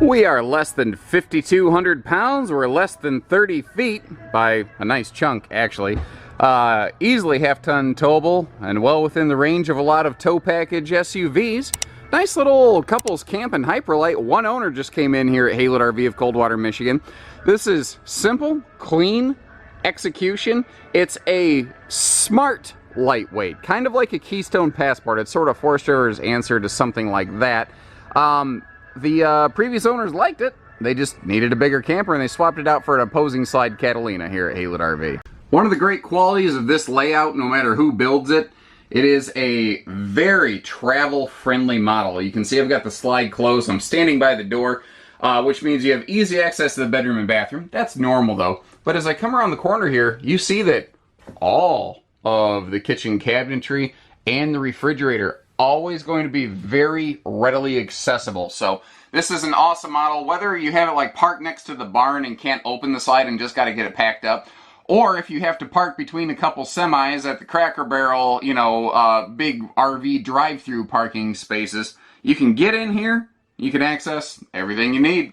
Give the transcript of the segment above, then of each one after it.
We are less than 5,200 pounds. We're less than 30 feet by a nice chunk, actually. Easily half-ton towable and well within the range of a lot of tow package SUVs. Nice little couples camp and Hyperlite. One owner just came in here at Haylett RV of Coldwater, Michigan. This is simple, clean execution. It's a smart lightweight, kind of like a Keystone Passport. It's sort of Forest River's answer to something like that. The previous owners liked it. They just needed a bigger camper and they swapped it out for an opposing slide Catalina here at Haylett RV. One of the great qualities of this layout, no matter who builds it, it is a very travel-friendly model. You can see I've got the slide closed. I'm standing by the door, which means you have easy access to the bedroom and bathroom. That's normal though. But as I come around the corner here, you see that all of the kitchen cabinetry and the refrigerator always going to be very readily accessible. So this is an awesome model, whether you have it like parked next to the barn and can't open the slide and just got to get it packed up, or if you have to park between a couple semis at the Cracker Barrel, you know, big RV drive-through parking spaces, you can get in here, you can access everything you need.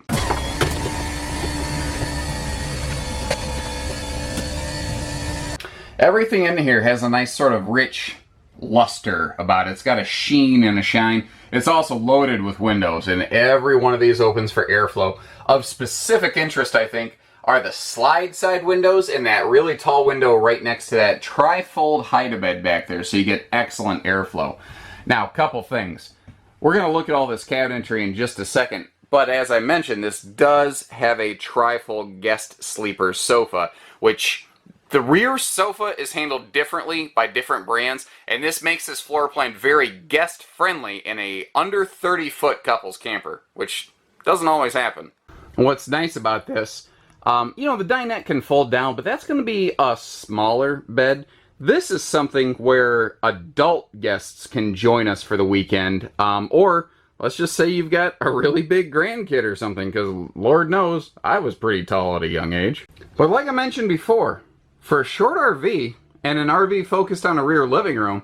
Everything in here has a nice sort of rich luster about it. It's got a sheen and a shine. It's also loaded with windows, and every one of these opens for airflow. Of specific interest, I think, are the slide side windows and that really tall window right next to that tri-fold hide-a-bed back there, so you get excellent airflow. Now, a couple things. We're going to look at all this cabinetry in just a second, but as I mentioned, this does have a tri-fold guest sleeper sofa, which the rear sofa is handled differently by different brands, and this makes this floor plan very guest-friendly in a under 30-foot couples camper, which doesn't always happen. What's nice about this, you know, the dinette can fold down, but that's going to be a smaller bed. This is something where adult guests can join us for the weekend, or let's just say you've got a really big grandkid or something, because Lord knows, I was pretty tall at a young age. But like I mentioned before, for a short RV, and an RV focused on a rear living room,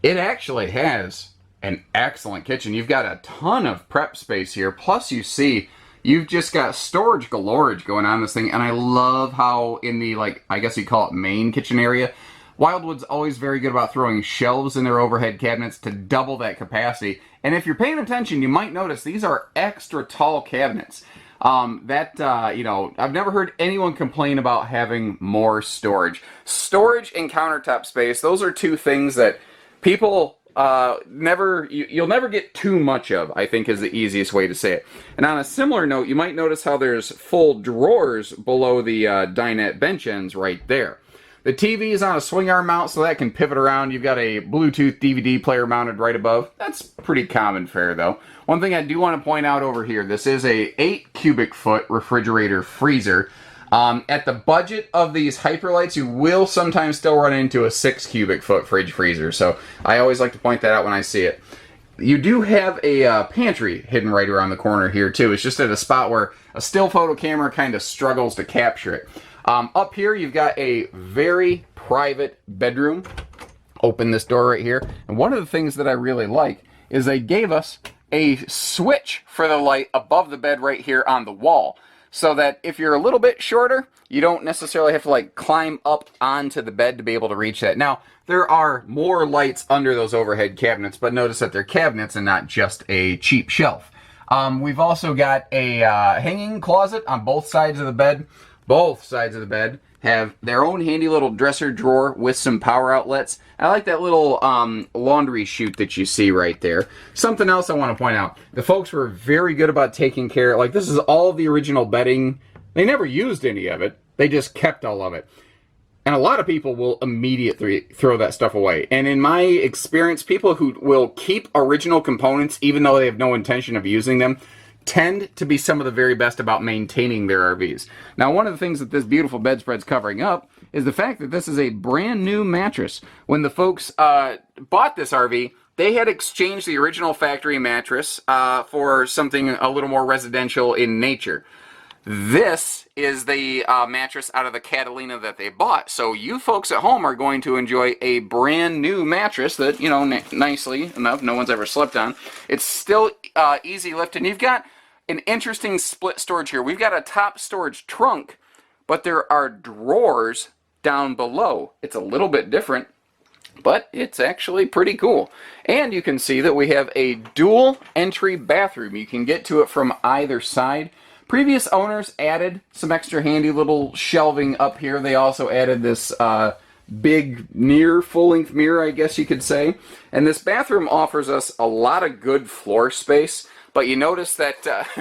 it actually has an excellent kitchen. You've got a ton of prep space here, plus you see you've just got storage galore going on in this thing, and I love how in the, like, I guess you call it main kitchen area, Wildwood's always very good about throwing shelves in their overhead cabinets to double that capacity. And if you're paying attention, you might notice these are extra tall cabinets. You know, I've never heard anyone complain about having more storage. Storage and countertop space, those are two things that people you'll never get too much of, I think is the easiest way to say it. And on a similar note, you might notice how there's full drawers below the dinette bench ends right there. The TV is on a swing arm mount, so that can pivot around. You've got a Bluetooth DVD player mounted right above. That's pretty common fare, though. One thing I do want to point out over here, this is a 8 cubic foot refrigerator freezer. At the budget of these Hyperlites, you will sometimes still run into a 6 cubic foot fridge freezer, so I always like to point that out when I see it. You do have a pantry hidden right around the corner here, too. It's just at a spot where a still photo camera kind of struggles to capture it. Up here, you've got a very private bedroom. Open this door right here. And one of the things that I really like is they gave us a switch for the light above the bed right here on the wall. So that if you're a little bit shorter, you don't necessarily have to like climb up onto the bed to be able to reach that. Now, there are more lights under those overhead cabinets, but notice that they're cabinets and not just a cheap shelf. We've also got a hanging closet on both sides of the bed. Both sides of the bed have their own handy little dresser drawer with some power outlets. I like that little laundry chute that you see right there. Something else I want to point out. The folks were very good about taking care. Like, this is all the original bedding. They never used any of it. They just kept all of it. And a lot of people will immediately throw that stuff away. And in my experience, people who will keep original components, even though they have no intention of using them, tend to be some of the very best about maintaining their RVs. Now, one of the things that this beautiful bedspread's covering up is the fact that this is a brand new mattress. When the folks bought this RV, they had exchanged the original factory mattress for something a little more residential in nature. This is the mattress out of the Catalina that they bought. So you folks at home are going to enjoy a brand new mattress that, you know, nicely enough, no one's ever slept on. It's still easy lift, and you've got an interesting split storage here. We've got a top storage trunk, but there are drawers down below. It's a little bit different, but it's actually pretty cool. And you can see that we have a dual entry bathroom. You can get to it from either side. Previous owners added some extra handy little shelving up here. They also added this big near full-length mirror, I guess you could say. And this bathroom offers us a lot of good floor space, but you notice that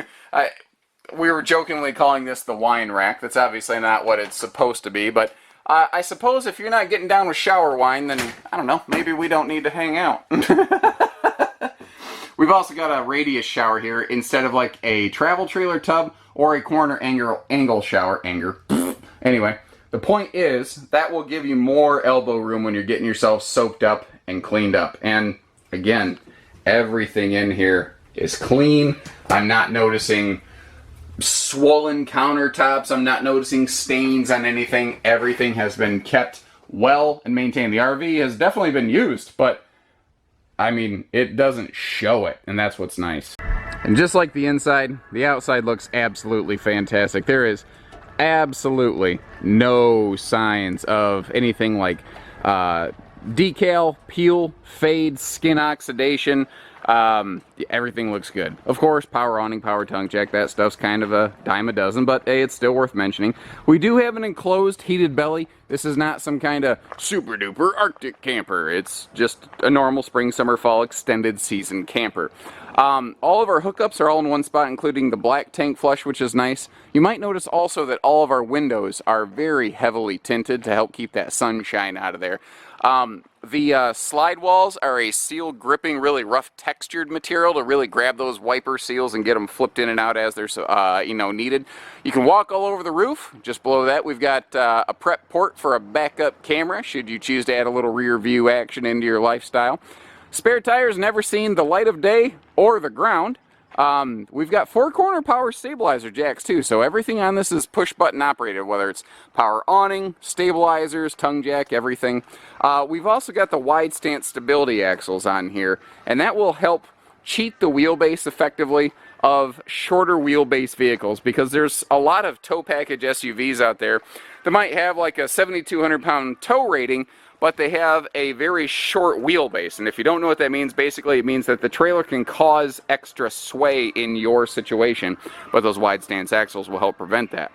we were jokingly calling this the wine rack. That's obviously not what it's supposed to be, but I suppose if you're not getting down with shower wine, then, I don't know, maybe we don't need to hang out. We've also got a radius shower here instead of like a travel trailer tub or a corner angle shower. Anyway, the point is that will give you more elbow room when you're getting yourself soaked up and cleaned up. And again, everything in here is clean. I'm not noticing swollen countertops. I'm not noticing stains on anything. Everything has been kept well and maintained. The RV has definitely been used, but I mean, it doesn't show it, and that's what's nice. And just like the inside, the outside looks absolutely fantastic. There is absolutely no signs of anything like decal, peel, fade, skin oxidation. Everything looks good. Of course, power awning, power tongue jack, that stuff's kind of a dime a dozen, but hey, it's still worth mentioning. We do have an enclosed heated belly. This is not some kind of super duper Arctic camper. It's just a normal spring, summer, fall extended season camper. All of our hookups are all in one spot, including the black tank flush, which is nice. You might notice also that all of our windows are very heavily tinted to help keep that sunshine out of there. The slide walls are a seal gripping, really rough textured material to really grab those wiper seals and get them flipped in and out as they're needed. You can walk all over the roof. Just below that we've got a prep port for a backup camera should you choose to add a little rear view action into your lifestyle. Spare tires never seen the light of day or the ground. We've got 4-corner power stabilizer jacks too, so everything on this is push button operated, whether it's power awning, stabilizers, tongue jack, everything. We've also got the wide stance stability axles on here, and that will help cheat the wheelbase effectively of shorter wheelbase vehicles, because there's a lot of tow package SUVs out there that might have like a 7,200 pound tow rating, but they have a very short wheelbase. And if you don't know what that means, basically it means that the trailer can cause extra sway in your situation, but those wide stance axles will help prevent that.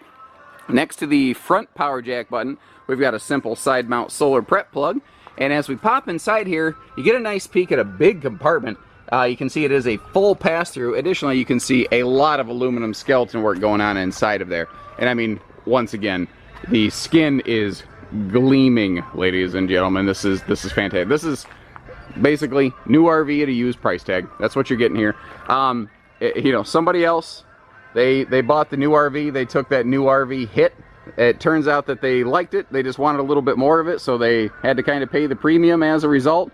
Next to the front power jack button, we've got a simple side mount solar prep plug, and as we pop inside here, you get a nice peek at a big compartment. You can see it is a full pass-through. Additionally, you can see a lot of aluminum skeleton work going on inside of there. And I mean, once again, the skin is gleaming, ladies and gentlemen. This is fantastic. This is basically new RV at a used price tag. That's what you're getting here. Somebody else, they bought the new RV. They took that new RV hit. It turns out that they liked it. They just wanted a little bit more of it, so they had to kind of pay the premium as a result.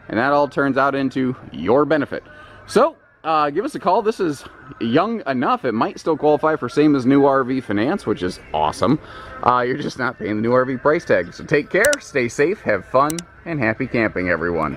And that all turns out into your benefit. So, give us a call. This is young enough. It might still qualify for same as new RV finance, which is awesome. You're just not paying the new RV price tag. So take care, stay safe, have fun, and happy camping, everyone.